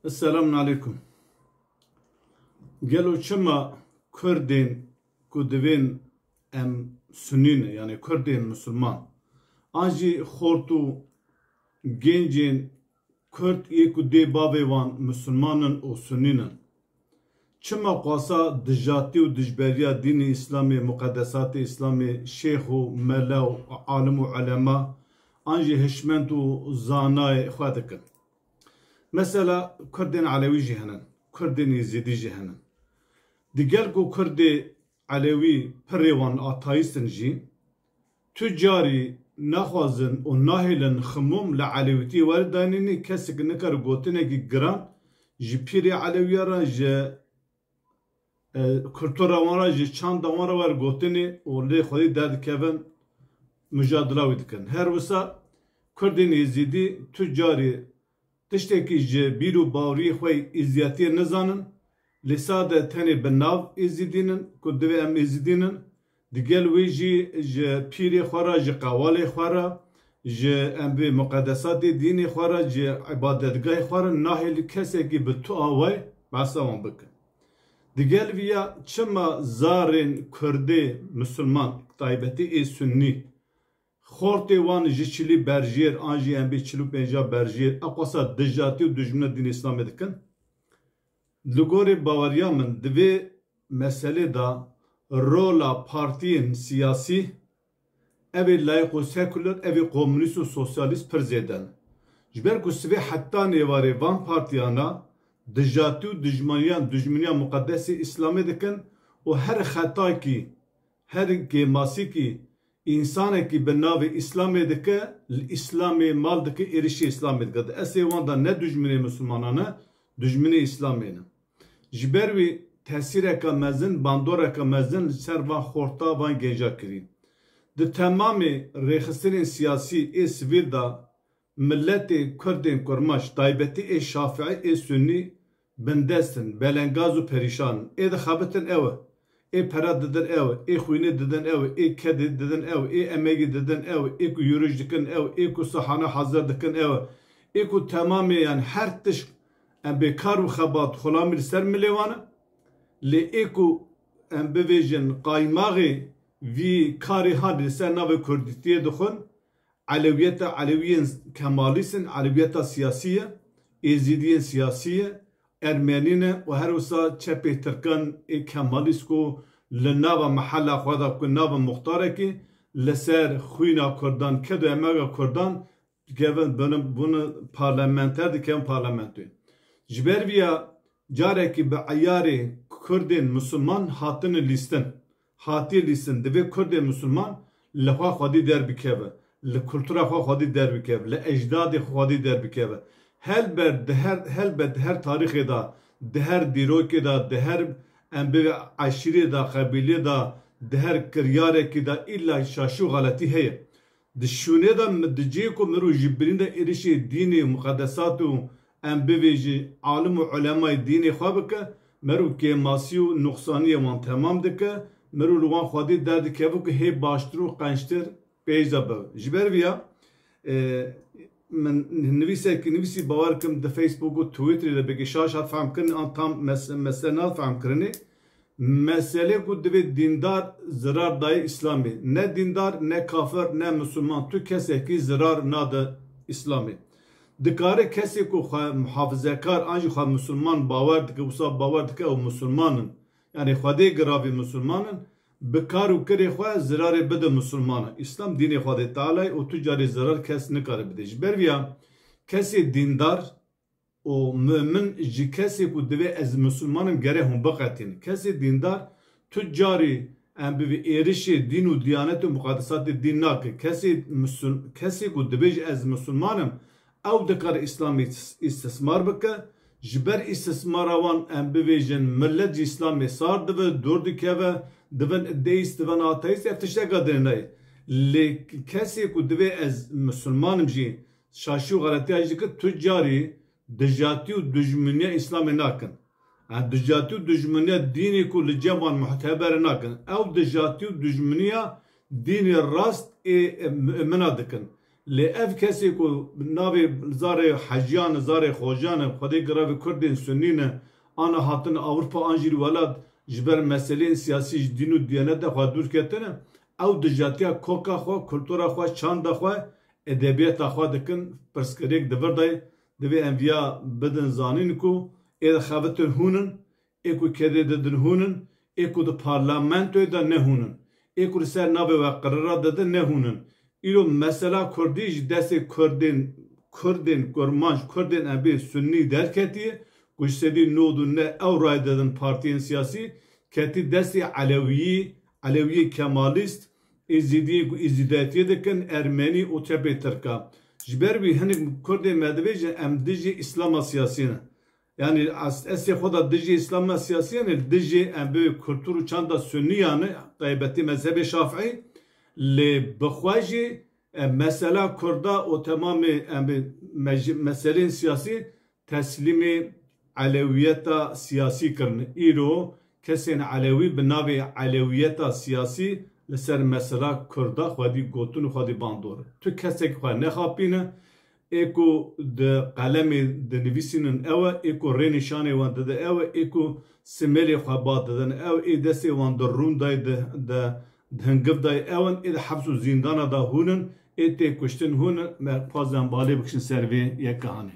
Esselamun Aleyküm. Gelo çima Kurdin kudvin em Sünnine yani Kurdin Müslüman. Anji hortu gencin Kurd yeku de babevan Müslümanın o Sünninin. Çima qasa dijati u dijberiya dini İslami, mukaddesat-ı İslami, şeyhu, melav, alimu ulema, anji hişmentu zanay xwadikin. Mesela Kurdin Alevi cihanen, Kurdin Yezidi cihanen. Digel ku Kurdi Alevi perevan ateistin jî, tüccarî naxwazin û nahêlin ximûm li Alevîtî weridanînî kesek nikar gotinekî giran ji pîrê Alewiyaran ji kultura wan ra ji çanda wan ra wer gotinê û lê xwedî derdikevin mücadela wî dikin. Her wisa Kurdên Yezîdî tüccarî tiştekî ji bîr û baweriyê xwe îziyatiyê nizanin, lê sade tenê bi nav êzîdînin ku divê em êzîdînin, digel wê jî ji pîrê xwe ra, ji qewalê xwe ra, ji em bê muqeddesatê dînê xwe ra, ji ibadetgahê xwe ra nahêlî kesekî bi tu'a we behsa wan bikin. Digel vîya çima zarên Kurdê Müslüman taybetî ê Sünnî xortê wan ji çilî berjêr an jî em bê çil û pênca berjêr eqwasa dijatî û dijmina dînê İslamê dikin. Li gorî baweriya min divê meselê da rola partiyên siyasî evê layık û seküler evê komünîst û sosyalîst pir zêde ne. Ji ber ku sivê heta nêvarê van partiyana dijatî û dijminiya muqeddesê İslamê dikin û her xetakî her kêmasîkî insanekî bi navê İslamê dike li İslamê mal dike êrişî İslamê dike. Di esê wan da ne dijminê Müslümanan e, dijminê İslamê ne. Ji ber wî tesîreka mezin, bandoreka mezin li ser van xorta van genca kirî. Di temamê rêxistinên siyasî ê sivîl da milletê Kurdên Kurmaş taybetî ê Şafîî ê Sünnî bindestin, belengaz û perîşan ê dixebitin ew e. Ê pere didin ew e, ê xwînê didin ew e, ê kedê didin ew e, ê emegî didin ew e, ê ku yûrij dikin ew e, ê ku sihana hazir dikin ew e, ê ku temamê yani her tişt em bê kar û xebat xulamî li ser milê wan e, lê ê ku em bivêjin qaymaxê vî karê han li ser navê Kurdîtiyê dixwin, Alewiyeta Alewiyên kemalîstin, Alewiyeta siyasî ye, Êzîdiyên siyasî ye, Ermenî ne û her wisa çepê Tirkan ê kemalîst ku li nava mehela xwe da ku nava muxtarekî li ser xwîna Kurdan ket û emega Kurdan dikevin bunu parlamenter dikevin parlamentoyê. Ji ber vîya carekî bi eyarê Kurdên Müslüman hatine lîstin. Hatiye lîstin divê Kurdên Müslüman li xwe xwedî derbikeve, li kultura xwe xwedî derbikeve, li ecdadê xwe xwedî derbikeve. Helbet di her tarîxê da, di her dîrokê da, di her em bê eşîrê da, qebîlê da, di her kiryarekî da îlla şaşî û xeletî heye. Di şûnê da di cihê ku mirov ji birîn de êrişê dînê muqeddesat û em bivêjî alim û ulemayê dînê xwe bike, mirov kêmasî û nuqsaniyê wan temam dike, mirov li wan xwedî derdikeve ku hê baştir û qençtir pêja be. Ji ber vîya من نویسی باور کم د فیسبوک و تویتر له بگی شاش hat فهم کردن آن tam mesele فهم کردنی mesele ku divê dindar zirar dayı İslamê ne dindar ne kafir ne Müslüman tu kesekî zirar nade İslamê dikare kesê ku muhafizekar an jî xwe Müslüman bawer dike wisa bawer dike ew Müslümanin yani xwedê giravî Müslümanin bi kar û kirê xwe zirarê bide Müslümana. İslam dînê Xwedê Teala'yê û tu carê zirar kes nikare bide. Ji ber vîya kesê dîndar û mümin ji kesê ku divê ez Müslümanim gere hûn biqetînin. Kesê dîndar tu carî em bi êrişê dîn û diyanet û muqeddesatê dîn nake. Kesê ku dibêje ez Müslümanim ew dikare İslamê istismar bike. Ji ber istismara wan em bivêjin millet jî İslamê sar dibe, dûr dikeve, divin deist, divin ateist, ev tişteka dinayê. Lê kesê ku divê ez Müslümanim jî şaşî û xeletiya jî dike tu carî dijatî û dijminiya İslamê nakin. Dijatî û dijminiya dînê ku li cem wan muhteber nakin. Ew dijatî û dijminiya dînê rast ê mümina dikin. لی اف کسی کو ناوی زار حجیان زار خوجان خودی گراوی کردین سنین آنا هاتن اوروپا آنجیل ولاد جبر مسئله سیاسی دین و دیانت خوا دور کتنه او دجاتیا کوکا خوا کلتورا خوا چاند خوا ادبیات خوا دکن پرسکریک دور دای دوی انبیا بدن زانین کو اید خواتن هونن اکو کده ددن هونن اکو د پارلمانتوی دا نه هونن اکو سر نابه و قرارات دده نه هونن ایلو مثلا کردیج دست کردین کرمانش کردین ابی سنی درکتیه گوشتدی نودو نه او رای دادن پارتیین سیاسی کتی دستی علوی کمالیست ازیداتیه دکن ارمنی و تبی ترکا جبر بی هنگ کردین مدویج ام دیجی اسلام سیاسی نه yani eski xoda dici İslam siyasi yani dici en büyük kültürü çanda sünni yani taybeti mezhebi Şafii li bixwaji mesela Kurda o tamamı meselenin siyasi teslimi aleviyeta siyasi kırın. İro kesin alevi binavi aleviyeta siyasi لسر mesela Kurda xwedî gotin û xwedî bandor. Tu kesek xwe nexapîne eko de qalemê dinivîsînin ew e eko rênîşanê wan dide ew e eko simelê xwe bat didin ew ê destê wan di rûn dayê de hingiv dayê ew ê di hebs û zîndana da hûnin ê tê kuştin hûnin me xwazem balê bikişin ser vê yek gihanê.